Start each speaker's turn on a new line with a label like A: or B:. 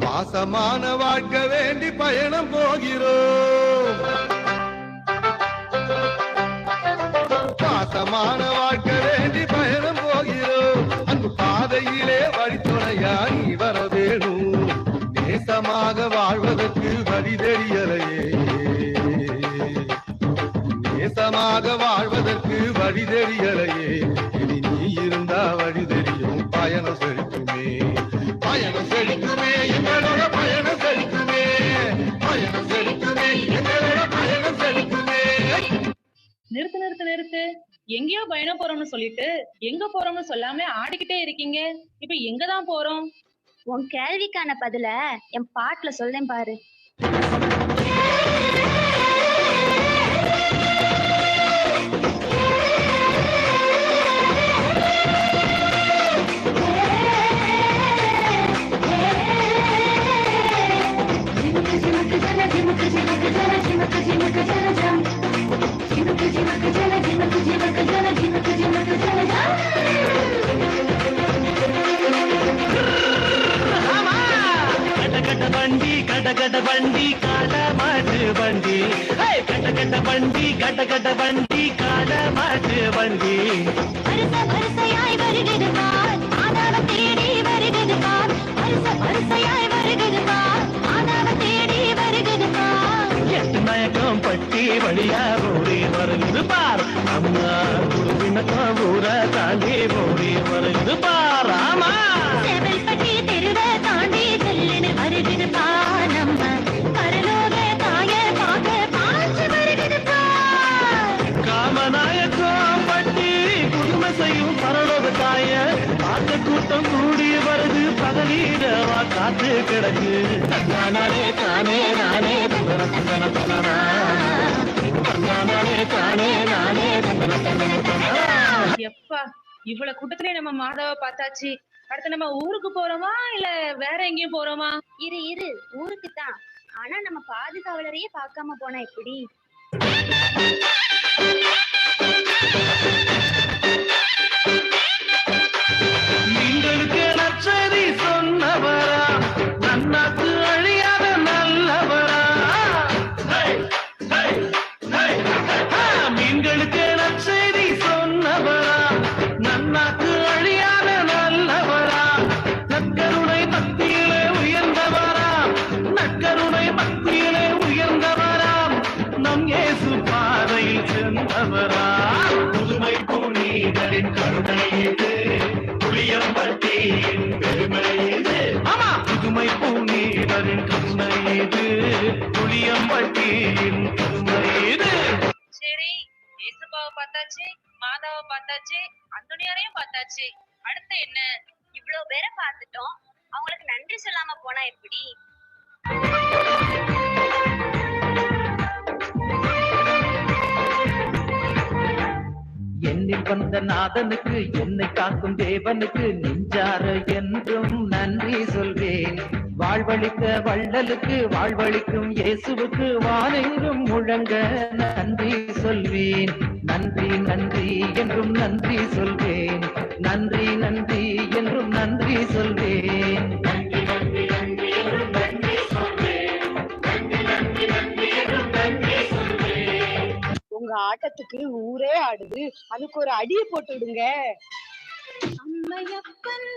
A: பாசமான வாழ்க்கை வேண்டி பயணம் போகிறோம். பாசமான வாழ்க்கை வேண்டி பயணம் போகிறோம். அந்த பாதையிலே வழித்துணையா நீ வர வேணும். நேசமாக வாழ்வதற்கு வழி தெரியலையே, நேசமாக வாழ்வதற்கு வழி தெரியலையே. இனி நீ இருந்தா வழி தெரியும், பயணம் செழிக்குமே, பயணம் செழிக்குமே, எங்களோட பயணம் செழிக்குமே, பயணம் செழிக்குமே, எங்களோட பயணம் செழிக்குமே.
B: நிறுத்து நிறுத்து நிறுத்து. எங்கேயோ பயணம் போறோம்னு சொல்லிட்டு எங்க போறோம்னு சொல்லாம ஆடிக்கிட்டே இருக்கீங்க. இப்ப எங்கதான் போறோம்?
C: உன் கேள்விக்கான பதில என் பாட்டுல சொல்றேன் பாரு.
D: கடகட வண்டி காட மாட்டு வண்டி, கடகட வண்டி கடகட வண்டி காட மாட்டு வண்டி.
C: வருச வருசையாய் வருகிறது பார், ஆனாவ தேடி வருகிறது பார். வருச வருசையாய் வருகிறது பார், ஆனாவ தேடி வருகிறது பார்.
D: எட்டு மயக்கம் பட்டி வழியா ஓடி வருகிறது பார். அம்மா குழுவினக்கம் ஊர தாண்டி ஓடி வருகிறது பார். ஆமா
C: சேவல் பட்டி தெருவ தாண்டி செல்லுன்னு வருகிறது பார். நம்ம பரலோக தாய பார்க்க பாஞ்சு வருகிறது பார்.
D: காமநாயக்கம் பட்டி குடும்ப செய்யும் பரலோக தாய பார்க்க கூட்டம் கூடி வருது. பகலீரவா காத்து கிடக்கு. நானே தானே நானே தந்தன தந்தனா, நானே தானே நானே தந்தன தந்தனா.
B: எப்பா இவ்வளவு கூட்டத்திலே நம்ம மாதாவை பார்த்தாச்சு. அடுத்து நம்ம ஊருக்கு போறோமா இல்ல வேற எங்கேயும் போறோமா?
C: இரு இரு, ஊருக்கு தான். ஆனா நம்ம பாதுகாவலரையே பார்க்காம போனா எப்படி?
D: நீங்களுக்கு நச்சரி சொன்னவரா, நன்னாக்கு அழியாத நல்லவரா. மீன்களுக்கு நச்சரி சொன்னவரா, நன்னாக்கு அழியாத நல்லவரா. நற்கருணை பக்தியிலே உயர்ந்தவரா, நற்கருணை பக்தியிலே உயர்ந்தவரா. நம் இயேசு பாதையில் சென்றவரா. புதுமை புனிதரின் கருணை இது, புளியம்பட்டியின் பெருமை இது. ஆமா புதுமை புனிதரின் கருணை இது, புளியம்பட்டியின் பெருமை இது.
B: சரி, ஏசுப்பாவை பார்த்தாச்சு, மாதாவை பார்த்தாச்சு, அந்தோனியாரையும் பார்த்தாச்சு. அடுத்து என்ன?
C: இவ்வளவு பேரை பார்த்துட்டோம், அவங்களுக்கு நன்றி சொல்லாம போனா எப்படி?
D: என்னில் வந்த நாதனுக்கு, என்னை காக்கும் தேவனுக்கு நெஞ்சார என்றும் நன்றி சொல்வேன். வாழ்வழிக்க வள்ளலுக்கு, வாழ்வழிக்கும் இயேசுவுக்கு வானெங்கும் முழங்க நன்றி சொல்வேன். நன்றி நன்றி என்றும் நன்றி சொல்வேன். நன்றி நன்றி என்றும் நன்றி சொல்வேன். நன்றி நன்றி நன்றி என்றும் நன்றி சொல்வேன். நன்றி நன்றி நன்றி என்றும் நன்றி சொல்வேன்.
E: உங்க ஆட்டத்துக்கு ஊரே ஆடுது, அதுக்கு ஒரு அடியை போட்டு விடுங்க.
C: அம்மையப்பன்